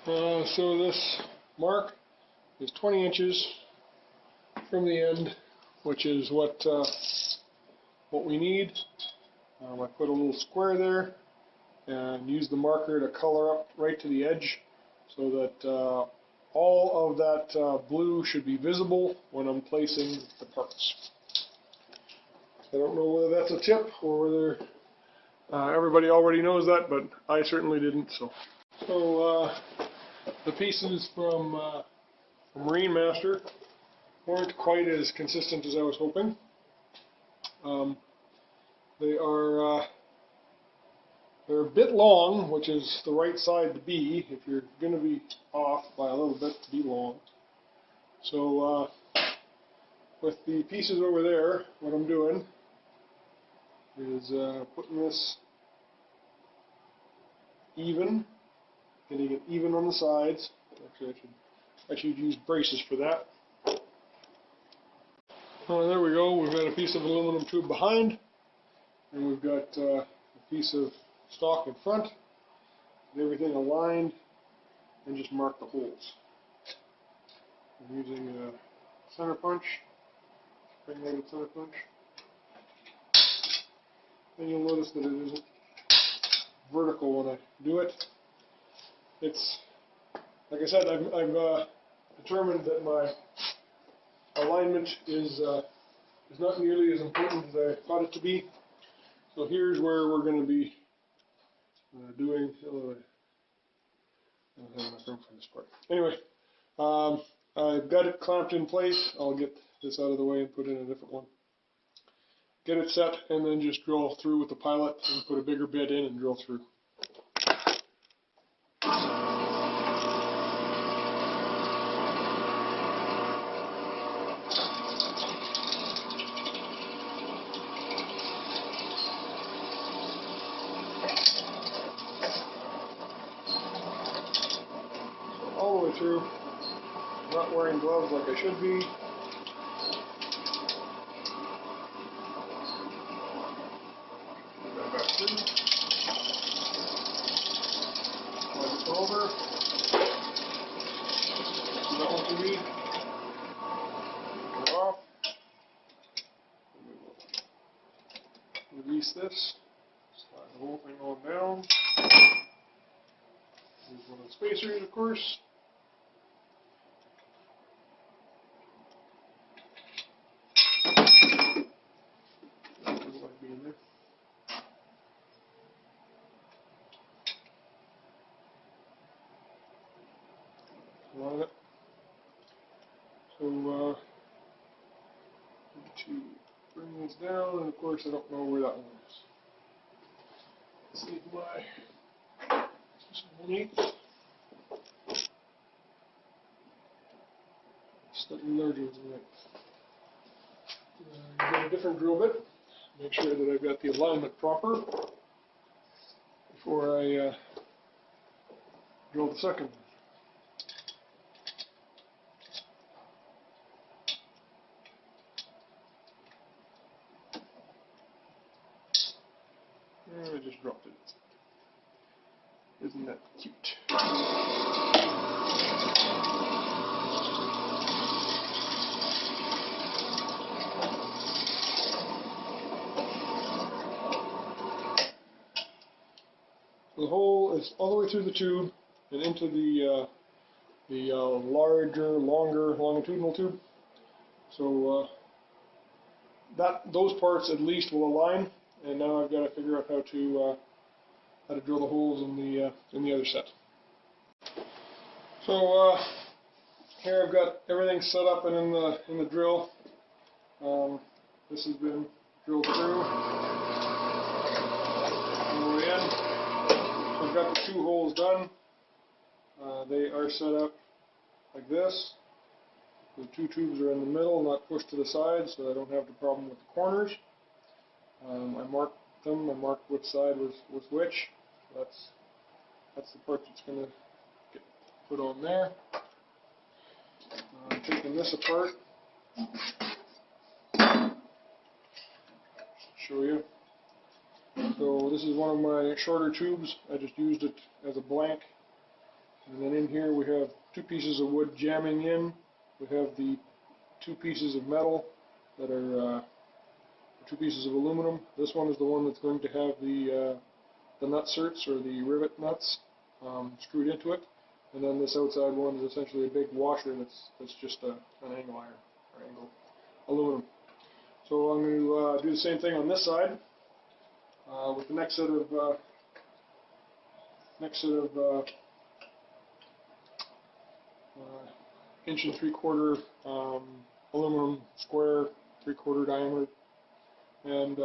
So this mark is 20 inches from the end, which is what we need. I put a little square there and use the marker to color up right to the edge so that all of that blue should be visible when I'm placing the parts. I don't know whether that's a tip or whether everybody already knows that, but I certainly didn't. So the pieces from Marine Master weren't quite as consistent as I was hoping. They're a bit long, which is the right side to be. If you're going to be off by a little bit, to be long. So with the pieces over there, what I'm doing is putting this even, getting it even on the sides. Actually, I should use braces for that. Oh, there we go. We've got a piece of aluminum tube behind, and we've got a piece of stock in front. Get everything aligned, and just mark the holes. I'm using a center punch, spring-loaded center punch. And you'll notice that it isn't vertical when I do it. It's, like I said, I've determined that my alignment is not nearly as important as I thought it to be. So here's where we're going to be doing. I don't have enough room for this part. Anyway, I've got it clamped in place. I'll get this out of the way and put in a different one. Get it set, and then just drill through with the pilot and put a bigger bit in and drill through. All the way through. I'm not wearing gloves like I should be. Back through. Slide this over. Do that one for me. Get it off. Release this. Slide the whole thing on down. Use one of the spacers, of course. Doesn't like being there. Line it. So need to bring this down, and of course I don't know where that one is. Let's see if my underneath. Slightly larger than that. Get a different drill bit. Make sure that I've got the alignment proper before I drill the second one. And I just dropped it. Isn't that cute? The hole is all the way through the tube and into the larger, longer longitudinal tube. So those parts at least will align, and now I've got to figure out how to drill the holes in the other set. So here I've got everything set up and in the drill. This has been drilled through all the way in. I've got the two holes done. They are set up like this. The two tubes are in the middle, not pushed to the side, so I don't have the problem with the corners. I marked them. I marked which side was which. So that's the part that's going to get put on there. I'm taking this apart. Show you. So this is one of my shorter tubes. I just used it as a blank And then in here we have 2 pieces of wood jamming in. We have the 2 pieces of metal that are 2 pieces of aluminum. This one is the one that's going to have the nutserts or the rivet nuts screwed into it. And then this outside one is essentially a big washer that's just an angle iron or angle aluminum. So I'm going to do the same thing on this side with the next set of 1 3/4 aluminum square, 3/4 diameter, and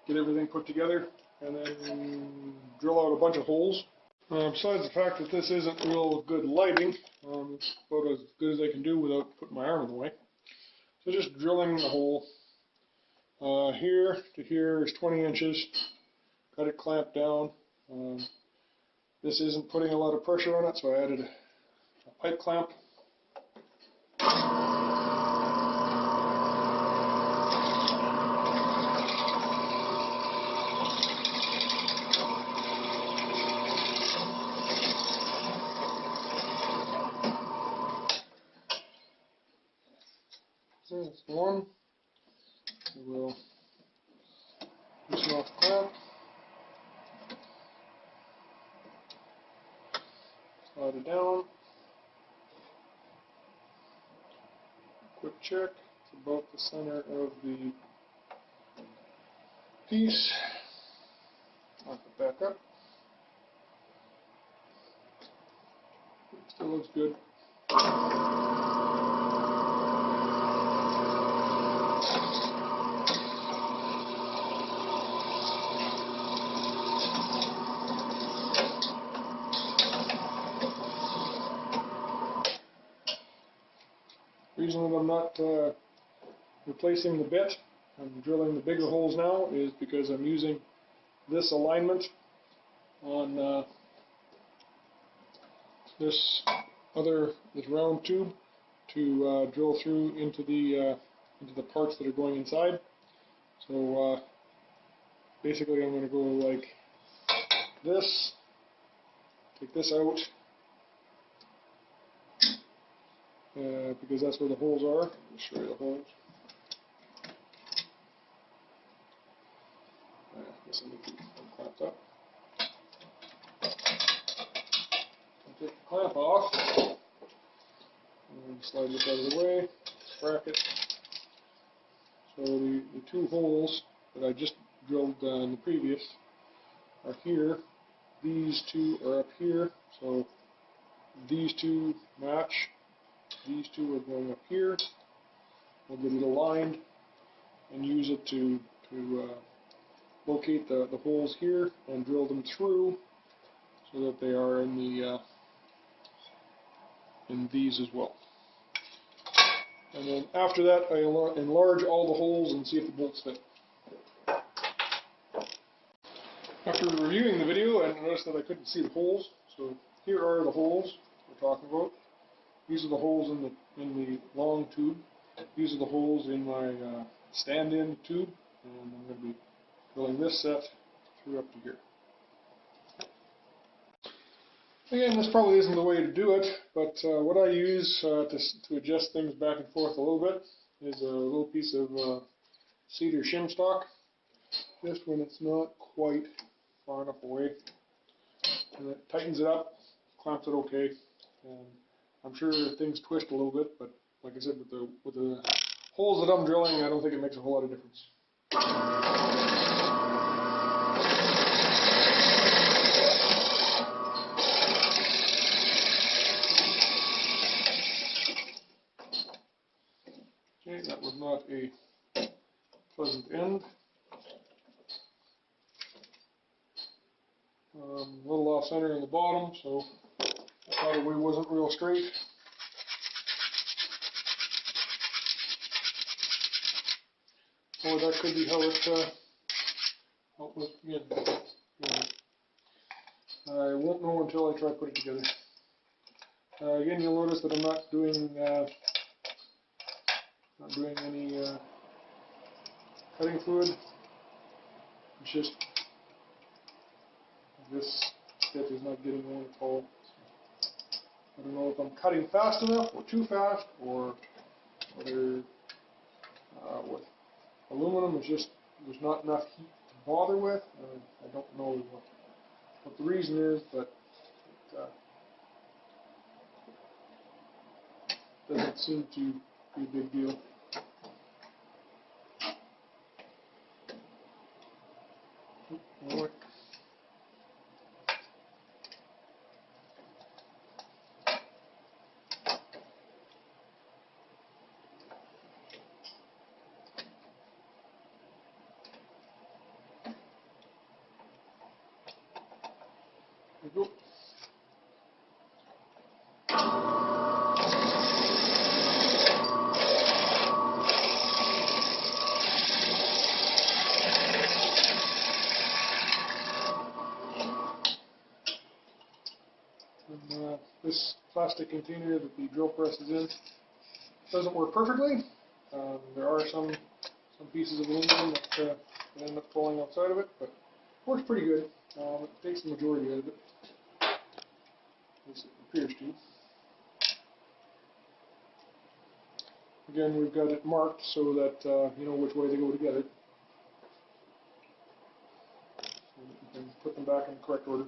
get everything put together, and then drill out a bunch of holes. Besides the fact that this isn't real good lighting, it's about as good as I can do without putting my arm in the way. So just drilling the hole. Here to here is 20 inches. Got it clamped down. This isn't putting a lot of pressure on it, so I added a pipe clamp. So that's one. We'll loosen off the clamp. Slide it down. Quick check. It's about the center of the piece. Lock it back up. Still looks good. The reason that I'm not replacing the bit, I'm drilling the bigger holes now, is because I'm using this alignment on this round tube to drill through into the parts that are going inside. So basically I'm going to go like this, take this out, because that's where the holes are. I'll show you the holes. This one needs to be clamped up. I'll take the clamp off and slide this out of the way, bracket. So the 2 holes that I just drilled in the previous are here. These 2 are up here, so these 2 match. These 2 are going up here. I'll get it aligned and use it to locate the holes here and drill them through so that they are in these as well. And then after that, I enlarge all the holes and see if the bolts fit. After reviewing the video, I noticed that I couldn't see the holes. So here are the holes we're talking about. These are the holes in the long tube. These are the holes in my stand-in tube, and I'm going to be drilling this set through up to here. Again, this probably isn't the way to do it, but what I use to adjust things back and forth a little bit is a little piece of cedar shim stock, just when it's not quite far enough away. And it tightens it up, clamps it okay, and I'm sure things twist a little bit, but like I said, with the holes that I'm drilling, I don't think it makes a whole lot of difference. Okay, that was not a pleasant end. A little off center in the bottom, so that probably wasn't real straight. Or that could be how it looked again. I won't know until I try to put it together. Again, you'll notice that I'm not doing any cutting fluid. It's just this bit is not getting on at all. I don't know if I'm cutting fast enough or too fast, or whether with aluminum is just there's not enough heat to bother with. I don't know what the reason is, but it doesn't seem to be a big deal. More. There we go. And, this plastic container that the drill press is in doesn't work perfectly. There are some pieces of aluminum that end up falling outside of it, but it works pretty good. It takes the majority out of it. At least it appears to. Again, we've got it marked so that you know which way they go together. So that you can put them back in the correct order.